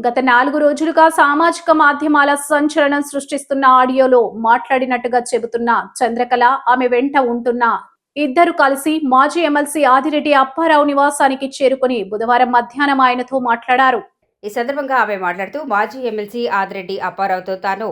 గత 4 రోజులుగా సామాజిక మాధ్యమాల సంచలనం సృష్టిస్తున్న ఆడియోలో మాట్లాడినట్టుగా చెబుతున్న చంద్రకళ, ఆమె వెంట ఉంటున్న ఇద్దరు కలిసి మాజీ ఎమ్మెల్సీ ఆదిరెడ్డి అప్పారావు నివాసానికి చేరుకుని బుధవారం మధ్యాహ్నం ఆయనతో మాట్లాడారు. ఈ సందర్భంగా ఆమె మాట్లాడుతూ మాజీ ఎమ్మెల్సీ ఆదిరెడ్డి అప్పారావుతో తాను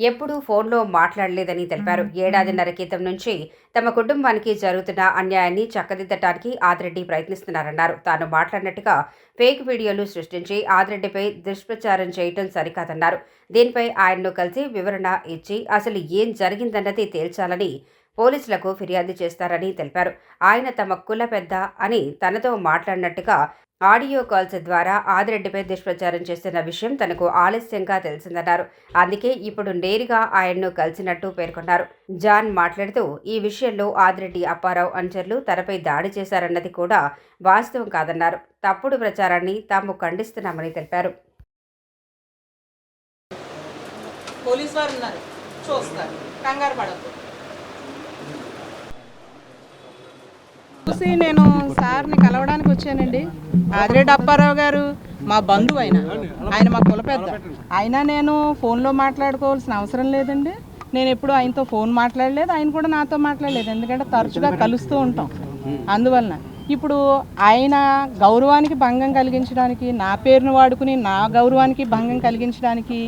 ఎప్పుడూ ఫోన్లో మాట్లాడలేదని తెలిపారు. ఏడాదిన్నర క్రితం నుంచి తమ కుటుంబానికి జరుగుతున్న అన్యాయాన్ని చక్కదిద్దటానికి ఆదిరెడ్డి ప్రయత్నిస్తున్నారన్నారు. తాను మాట్లాడినట్టుగా ఫేక్ వీడియోలు సృష్టించి ఆదిరెడ్డిపై దుష్ప్రచారం చేయటం సరికాదన్నారు. దీనిపై ఆయన్ను కలిసి వివరణ ఇచ్చి అసలు ఏం జరిగిందన్నది తేల్చాలని పోలీసులకు ఫిర్యాదు చేస్తారని తెలిపారు. ఆయన తమ కుల పెద్ద అని తనతో మాట్లాడినట్టుగా ఆడియో కాల్స్ ద్వారా ఆదిరెడ్డిపై దుష్ప్రచారం చేస్తున్న విషయం తనకు ఆలస్యంగా తెలిసిందన్నారు. అందుకే ఇప్పుడు నేరుగా ఆయన్ను కలిసినట్టు పేర్కొన్నారు. జాన్ మాట్లాడుతూ ఈ విషయంలో ఆదిరెడ్డి అప్పారావు అనుచరులు తనపై దాడి చేశారన్నది కూడా వాస్తవం కాదన్నారు. తప్పుడు ప్రచారాన్ని తాము ఖండిస్తున్నామని తెలిపారు. పోలీసు వారు ఉన్నారు, చూస్తారు, కంగారు పడద్దు. చూసి నేను సార్ని కలవడానికి వచ్చానండి. ఆదిరెడ్డి అప్పారావు గారు మా బంధువు, ఆయన మా కుల పెద్ద. అయినా నేను ఫోన్లో మాట్లాడుకోవాల్సిన అవసరం లేదండి. నేను ఎప్పుడు ఆయనతో ఫోన్ మాట్లాడలేదు, ఆయన కూడా నాతో మాట్లాడలేదు. ఎందుకంటే తరచుగా కలుస్తూ ఉంటాం. అందువలన ఇప్పుడు ఆయన గౌరవానికి భంగం కలిగించడానికి, నా పేరును వాడుకుని నా గౌరవానికి భంగం కలిగించడానికి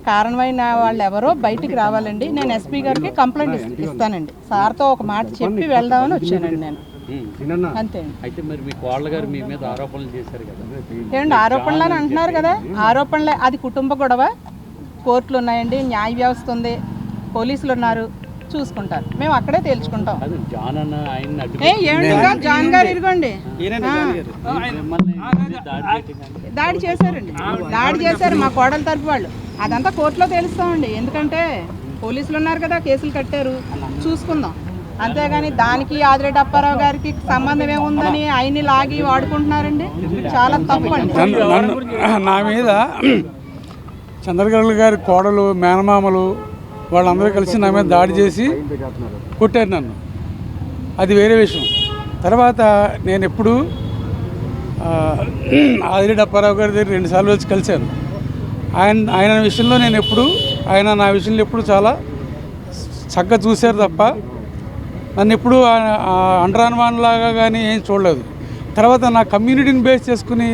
కారణమైన వాళ్ళు ఎవరో బయటికి రావాలండి. నేను ఎస్పీ గారికి కంప్లైంట్ ఇస్తానండి. సార్తో ఒక మాట చెప్పి వెళ్దామని వచ్చానండి నేను. అంతే. అయితే మరి మీ కోళ్ళ గారు మీ మీద ఆరోపణలు చేశారు కదా? ఏమండి ఆరోపణలు అని అంటున్నారు కదా? ఆరోపణలే, అది కుటుంబ గొడవ. కోర్టులు ఉన్నాయండి, న్యాయ వ్యవస్థ ఉంది, పోలీసులు ఉన్నారు, చూసుకుంటారు. మేము అక్కడే తేల్చుకుంటాం. జాన్ గారు ఇదిగోండి దాడి చేశారండి, దాడి చేశారు మా కోడల తరపు వాళ్ళు. అదంతా కోర్టులో తేలుస్తామండి. ఎందుకంటే పోలీసులు ఉన్నారు కదా, కేసులు కట్టారు, చూసుకుందాం. అంతేగాని దానికి ఆదిరెడ్డి అప్పారావు గారికి సంబంధం ఏముందని ఆయన్ని లాగి వాడుకుంటున్నారండి. చాలా తప్పండి. నా మీద చంద్రకళ గారి కోడలు, మేనమామలు వాళ్ళందరూ కలిసి నా మీద దాడి చేసి కొట్టారు నన్ను. అది వేరే విషయం. తర్వాత నేను ఎప్పుడు ఆదిరెడ్డి అప్పారావు గారి దగ్గర 2 సార్లు వచ్చి కలిశాను. ఆయన విషయంలో నేను ఎప్పుడు, ఆయన నా విషయంలో ఎప్పుడు చాలా చక్కగా చూశారు తప్ప నన్ను ఎప్పుడు అండరాన్వాన్లాగా కానీ ఏం చూడలేదు. తర్వాత నా కమ్యూనిటీని బేస్ చేసుకుని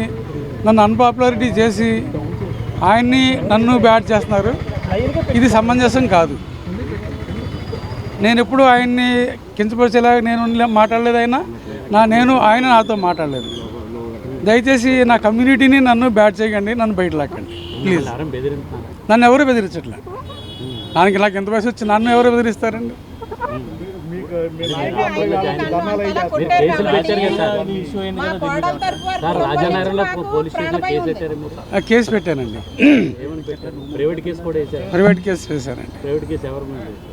నన్ను అన్పాపులారిటీ చేసి ఆయన్ని నన్ను బ్యాడ్ చేస్తున్నారు. ఇది సమంజసం కాదు. నేను ఎప్పుడు ఆయన్ని కించపరిచేలాగా నేను మాట్లాడలేదు. ఆయన నాతో మాట్లాడలేదు. దయచేసి నా కమ్యూనిటీని నన్ను బ్యాడ్ చేయకండి, నన్ను బయట లాక్కండి ప్లీజ్. నన్ను ఎవరు బెదిరించట్లే. నాకు ఎంత వయసు వచ్చి నన్ను ఎవరు బెదిరిస్తారండి? కేసు పెట్టానండి. ప్రైవేట్ కేసు వేశానండి.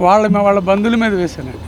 వాళ్ళ బంధువుల మీద వేశానండి.